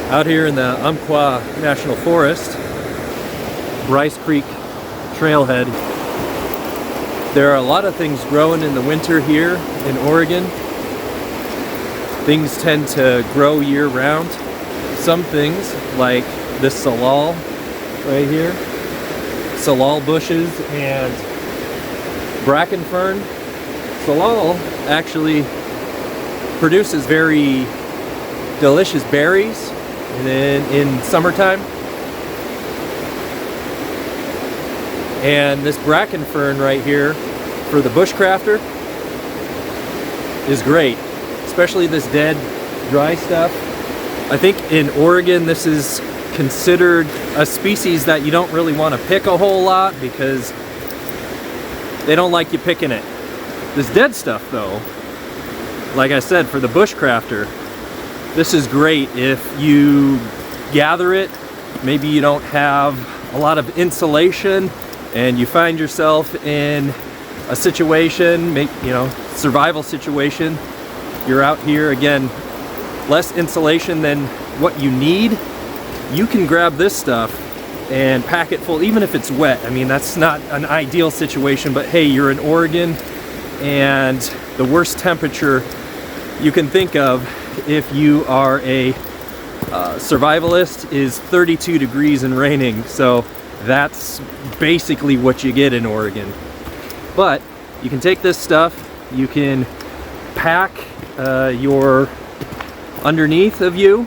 Out here in the Umpqua National Forest, Rice Creek Trailhead, there are a lot of things growing in the winter here in Oregon. Things tend to grow year-round. Some things, like this salal right here, salal bushes and bracken fern. Salal actually produces very delicious berries in summertime. And this bracken fern right here for the bushcrafter is great, especially this dead, dry stuff. I think in Oregon this is considered a species that you don't really want to pick a whole lot because they don't like you picking it. This dead stuff though, like I said, for the bushcrafter, this is great if you gather it. Maybe you don't have a lot of insulation and you find yourself in a situation, survival situation. You're out here, again, less insulation than what you need. You can grab this stuff and pack it full, even if it's wet. I mean, that's not an ideal situation, but hey, you're in Oregon and the worst temperature you can think of if you are a survivalist is 32 degrees and raining. So that's basically what you get in Oregon. But you can take this stuff, you can pack your underneath of you.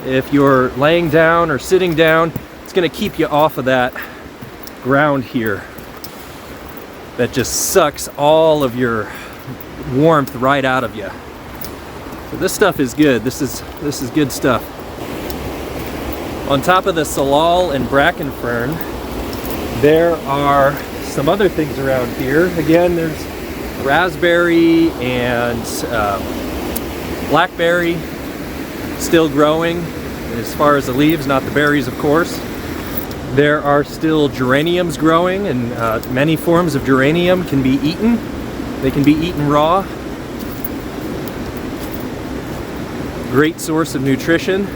If you're laying down or sitting down, it's going to keep you off of that ground here that just sucks all of your warmth right out of you. So this stuff is good. This is good stuff. On top of the salal and bracken fern, there are some other things around here. Again, there's raspberry and blackberry still growing as far as the leaves, not the berries, of course. There are still geraniums growing, and many forms of geranium can be eaten. They can be eaten raw. Great source of nutrition.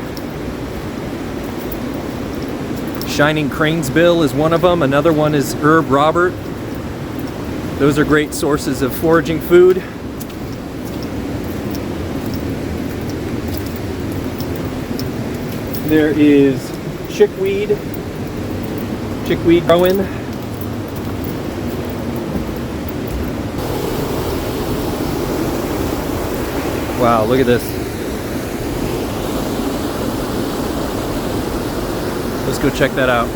Shining cranesbill is one of them. Another one is herb Robert. Those are great sources of foraging food. There is chickweed growing. Wow, look at this. Let's go check that out.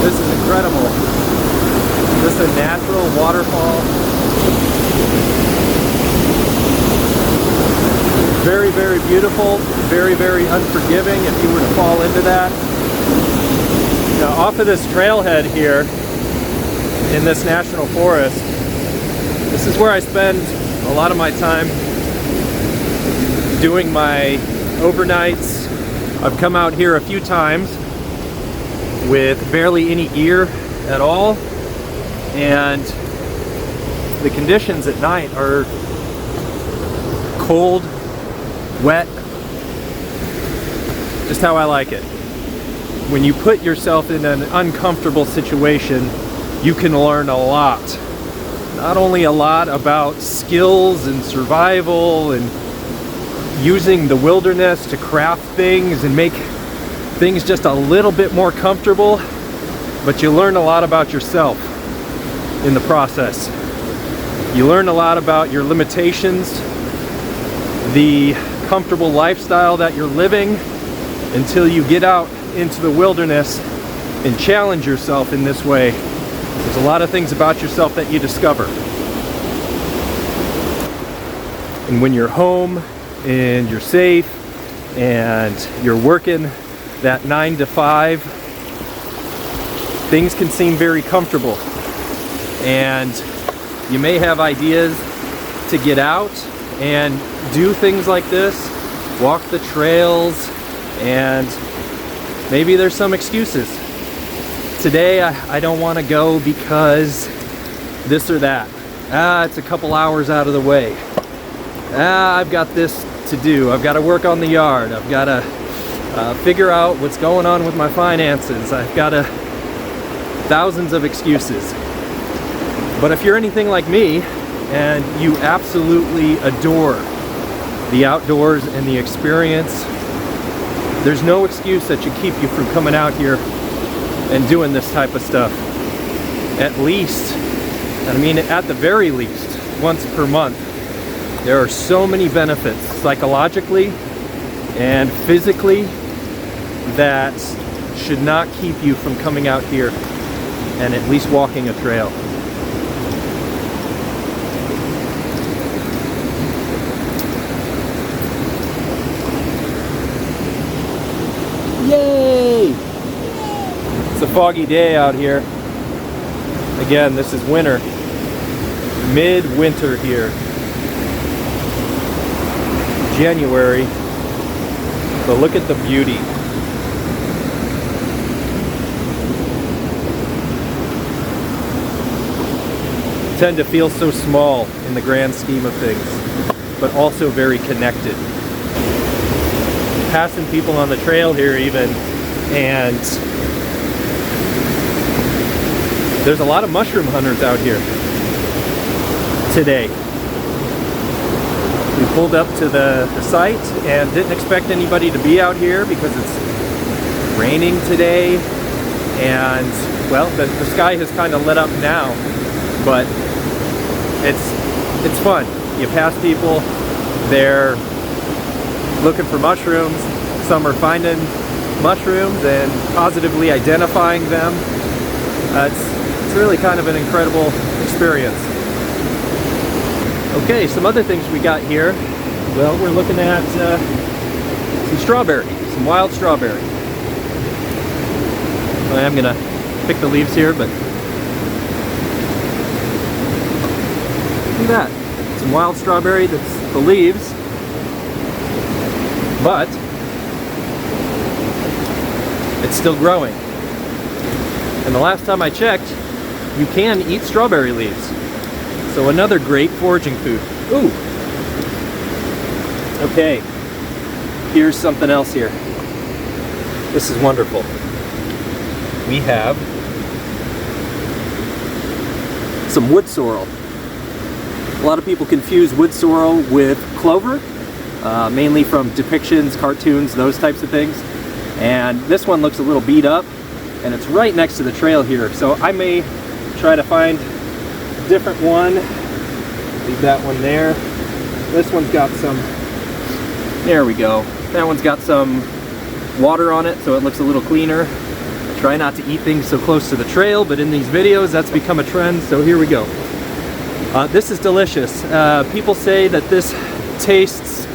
This is incredible. This is a natural waterfall. Very, very beautiful. Very, very unforgiving if you were to fall into that. Now, off of this trailhead here in this national forest, this is where I spend a lot of my time doing my overnights. I've come out here a few times with barely any gear at all, and the conditions at night are cold, wet, just how I like it. When you put yourself in an uncomfortable situation, you can learn a lot. Not only a lot about skills and survival and using the wilderness to craft things and make things just a little bit more comfortable, but you learn a lot about yourself in the process. You learn a lot about your limitations, the comfortable lifestyle that you're living, until you get out into the wilderness and challenge yourself in this way. There's a lot of things about yourself that you discover. And when you're home and you're safe and you're working that 9 to 5, things can seem very comfortable. And you may have ideas to get out and do things like this, walk the trails and maybe there's some excuses. Today I don't want to go because this or that. It's a couple hours out of the way. I've got this to do. I've got to work on the yard. I've got to figure out what's going on with my finances. I've got thousands of excuses. But if you're anything like me and you absolutely adore the outdoors and the experience, there's no excuse that should keep you from coming out here and doing this type of stuff. At least, I mean at the very least, once per month. There are so many benefits psychologically and physically that should not keep you from coming out here and at least walking a trail. Yay! It's a foggy day out here. Again, this is winter. Mid-winter here. January. But look at the beauty. Tend to feel so small in the grand scheme of things, but also very connected. Passing people on the trail here even, and there's a lot of mushroom hunters out here today. We pulled up to the site and didn't expect anybody to be out here because it's raining today, and well, the sky has kind of lit up now, but it's fun. You pass people, they're looking for mushrooms, some are finding mushrooms and positively identifying them. It's really kind of an incredible experience. Okay, some other things we got here. Well, we're looking at some strawberry, some wild strawberry. I am gonna pick the leaves here, but look at that. Some wild strawberry, that's the leaves, but it's still growing. And the last time I checked, you can eat strawberry leaves. So another great foraging food. Ooh. Okay, here's something else here. This is wonderful. We have some wood sorrel. A lot of people confuse wood sorrel with clover, mainly from depictions, cartoons, those types of things. And this one looks a little beat up, and it's right next to the trail here. So I may try to find a different one. Leave that one there. This one's got some, there we go. That one's got some water on it, so it looks a little cleaner. I try not to eat things so close to the trail, but in these videos, that's become a trend, so here we go. This is delicious. People say that this tastes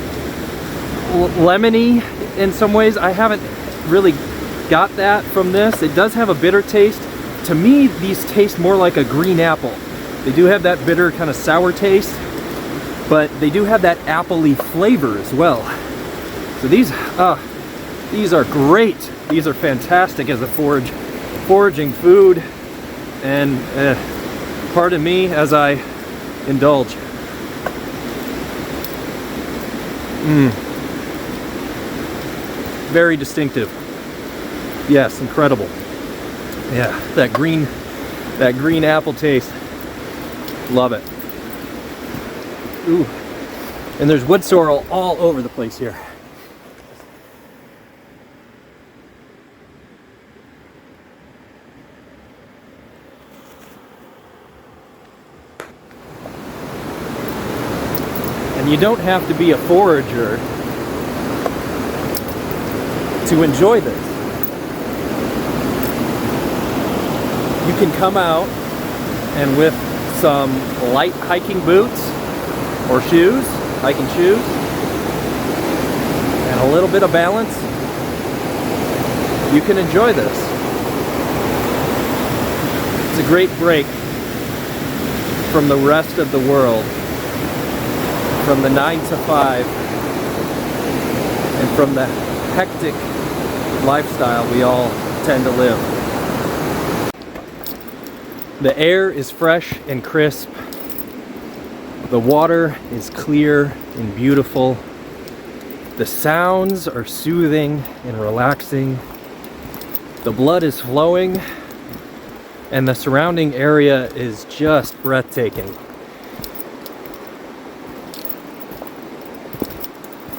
lemony in some ways. I haven't really got that from this. It does have a bitter taste. To me, these taste more like a green apple. They do have that bitter kind of sour taste, but they do have that appley flavor as well. So these are great. These are fantastic as a foraging food, and pardon me as I indulge. Very distinctive. Yes, incredible. Yeah, that green apple taste. Love it. Ooh. And there's wood sorrel all over the place here. And you don't have to be a forager to enjoy this. You can come out and with some light hiking boots or shoes, hiking shoes, and a little bit of balance, you can enjoy this. It's a great break from the rest of the world, from the 9 to 5, and from the hectic lifestyle we all tend to live. The air is fresh and crisp. The water is clear and beautiful. The sounds are soothing and relaxing. The blood is flowing, and the surrounding area is just breathtaking.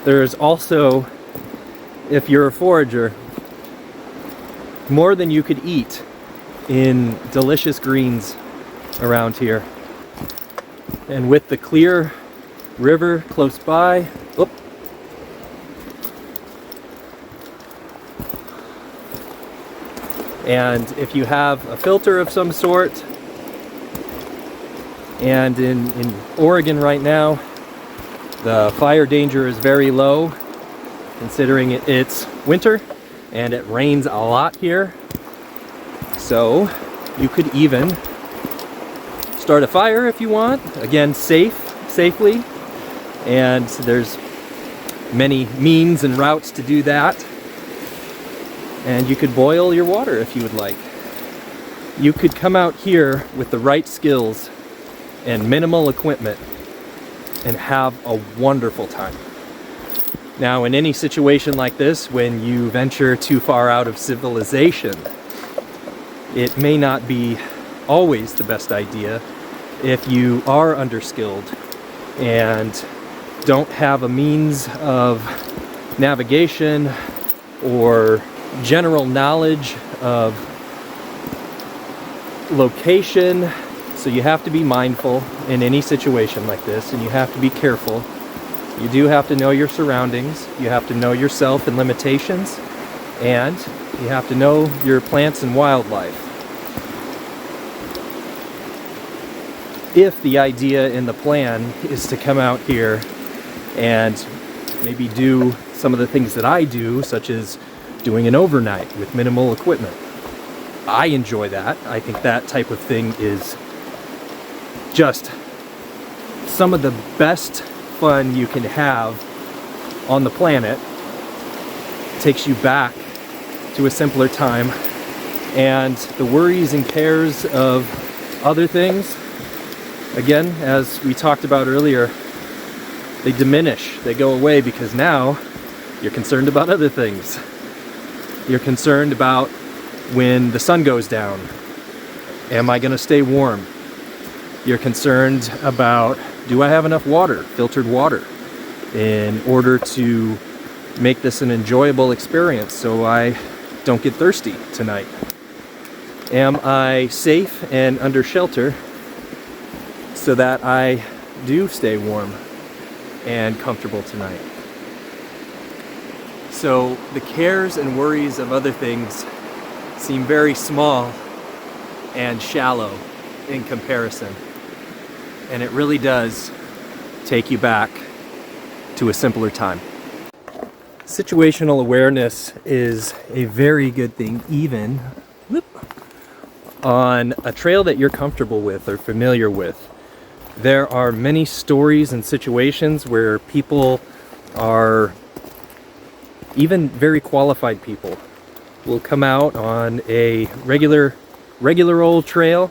There is also, if you're a forager, more than you could eat in delicious greens around here. And with the clear river close by, and if you have a filter of some sort, and in Oregon right now, the fire danger is very low, considering it's winter and it rains a lot here. So you could even start a fire if you want. Again, safely. And there's many means and routes to do that. And you could boil your water if you would like. You could come out here with the right skills and minimal equipment and have a wonderful time. Now, in any situation like this, when you venture too far out of civilization, it may not be always the best idea if you are underskilled and don't have a means of navigation or general knowledge of location. So you have to be mindful in any situation like this, and you have to be careful. You do have to know your surroundings, you have to know yourself and limitations, and you have to know your plants and wildlife. If the idea in the plan is to come out here and maybe do some of the things that I do, such as doing an overnight with minimal equipment, I enjoy that. I think that type of thing is just some of the best fun you can have on the planet. Takes you back to a simpler time, and the worries and cares of other things, again, as we talked about earlier, they diminish, they go away, because now you're concerned about other things. You're concerned about when the sun goes down, am I going to stay warm? You're concerned about, do I have enough water, filtered water, in order to make this an enjoyable experience so I don't get thirsty tonight? Am I safe and under shelter so that I do stay warm and comfortable tonight? So the cares and worries of other things seem very small and shallow in comparison. And it really does take you back to a simpler time. Situational awareness is a very good thing, even on a trail that you're comfortable with or familiar with. There are many stories and situations where people are, even very qualified people, will come out on a regular old trail,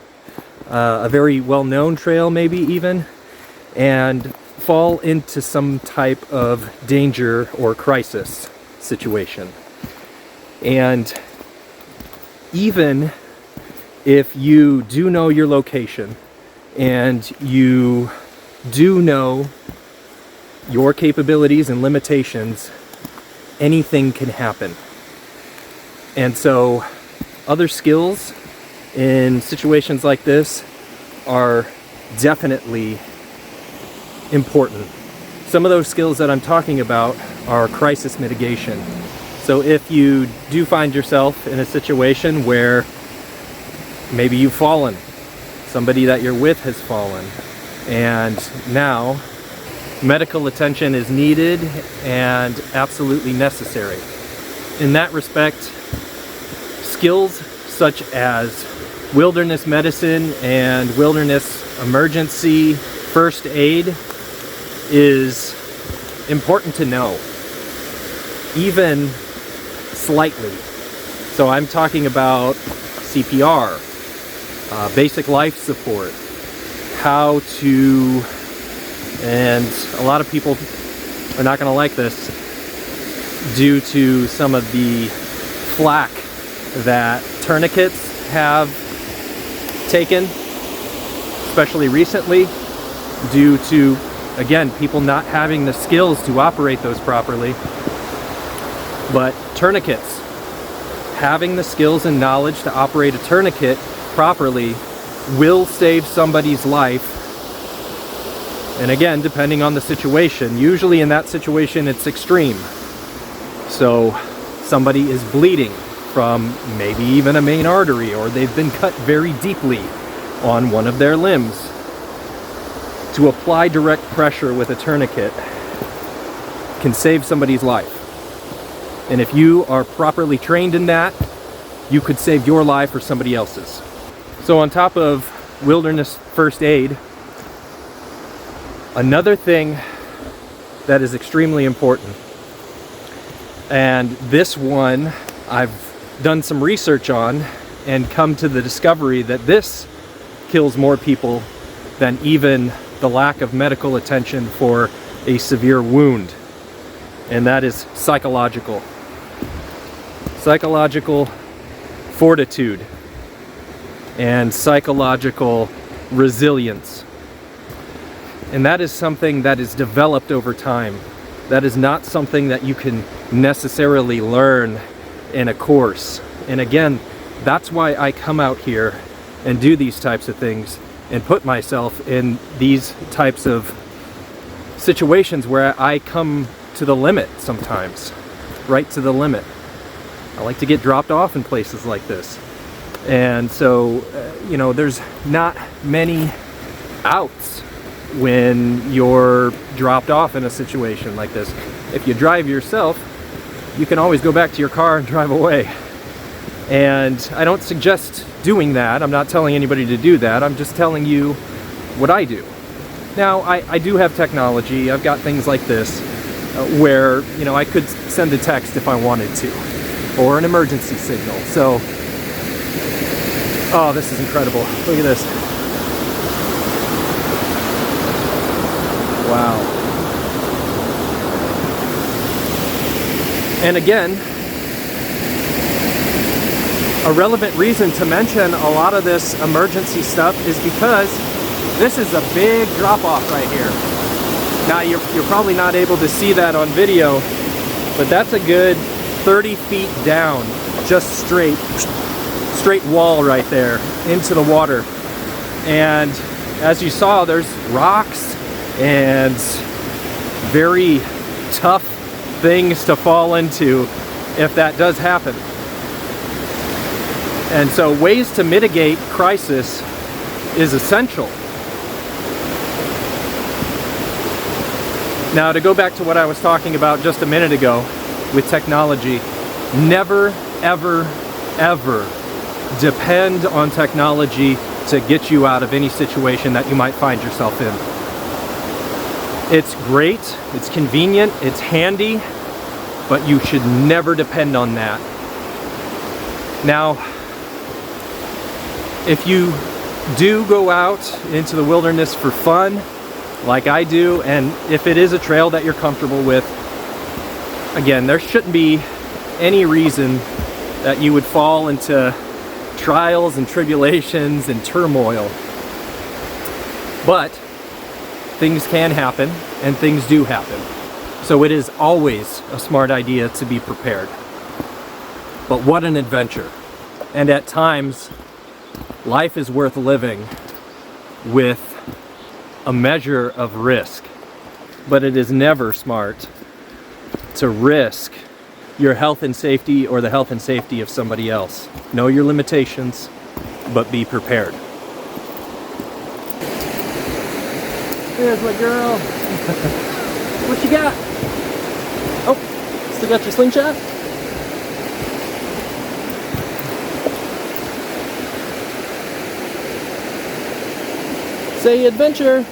a very well-known trail maybe even, and fall into some type of danger or crisis situation. And even if you do know your location and you do know your capabilities and limitations, anything can happen. And so other skills in situations like this are definitely important. Some of those skills that I'm talking about are crisis mitigation. So if you do find yourself in a situation where maybe you've fallen, somebody that you're with has fallen, and now medical attention is needed and absolutely necessary. In that respect, skills such as wilderness medicine and wilderness emergency first aid is important to know. Even slightly. So I'm talking about CPR, basic life support, how to, and a lot of people are not going to like this due to some of the flack that tourniquets have taken, especially recently, due to, again, people not having the skills to operate those properly. But tourniquets, having the skills and knowledge to operate a tourniquet properly will save somebody's life. And again, depending on the situation, usually in that situation it's extreme. So somebody is bleeding from maybe even a main artery, or they've been cut very deeply on one of their limbs. To apply direct pressure with a tourniquet can save somebody's life. And if you are properly trained in that, you could save your life or somebody else's. So on top of wilderness first aid, another thing that is extremely important, and this one I've done some research on and come to the discovery that this kills more people than even the lack of medical attention for a severe wound, and that is psychological. Psychological fortitude and psychological resilience. And that is something that is developed over time. That is not something that you can necessarily learn in a course. And again, that's why I come out here and do these types of things and put myself in these types of situations where I come to the limit sometimes, right to the limit. I like to get dropped off in places like this. And so, you know, there's not many outs when you're dropped off in a situation like this. If you drive yourself, you can always go back to your car and drive away. And I don't suggest doing that. I'm not telling anybody to do that. I'm just telling you what I do. Now, I do have technology. I've got things like this where, you know, I could send a text if I wanted to, or an emergency signal. So, oh, this is incredible. Look at this. Wow. And again, a relevant reason to mention a lot of this emergency stuff is because this is a big drop-off right here. Now, you're probably not able to see that on video, but that's a good 30 feet down, just straight wall right there into the water. And as you saw, there's rocks and very tough things to fall into if that does happen. And so ways to mitigate crisis is essential. Now, to go back to what I was talking about just a minute ago with technology, never, ever, ever depend on technology to get you out of any situation that you might find yourself in. It's great, it's convenient, it's handy, but you should never depend on that. Now, if you do go out into the wilderness for fun, like I do, and if it is a trail that you're comfortable with, again, there shouldn't be any reason that you would fall into trials and tribulations and turmoil. But things can happen, and things do happen. So it is always a smart idea to be prepared. But what an adventure. And at times, life is worth living with a measure of risk. But it is never smart to risk your health and safety or the health and safety of somebody else. Know your limitations, but be prepared. There's my girl. What you got? Oh, still got your slingshot? Say adventure.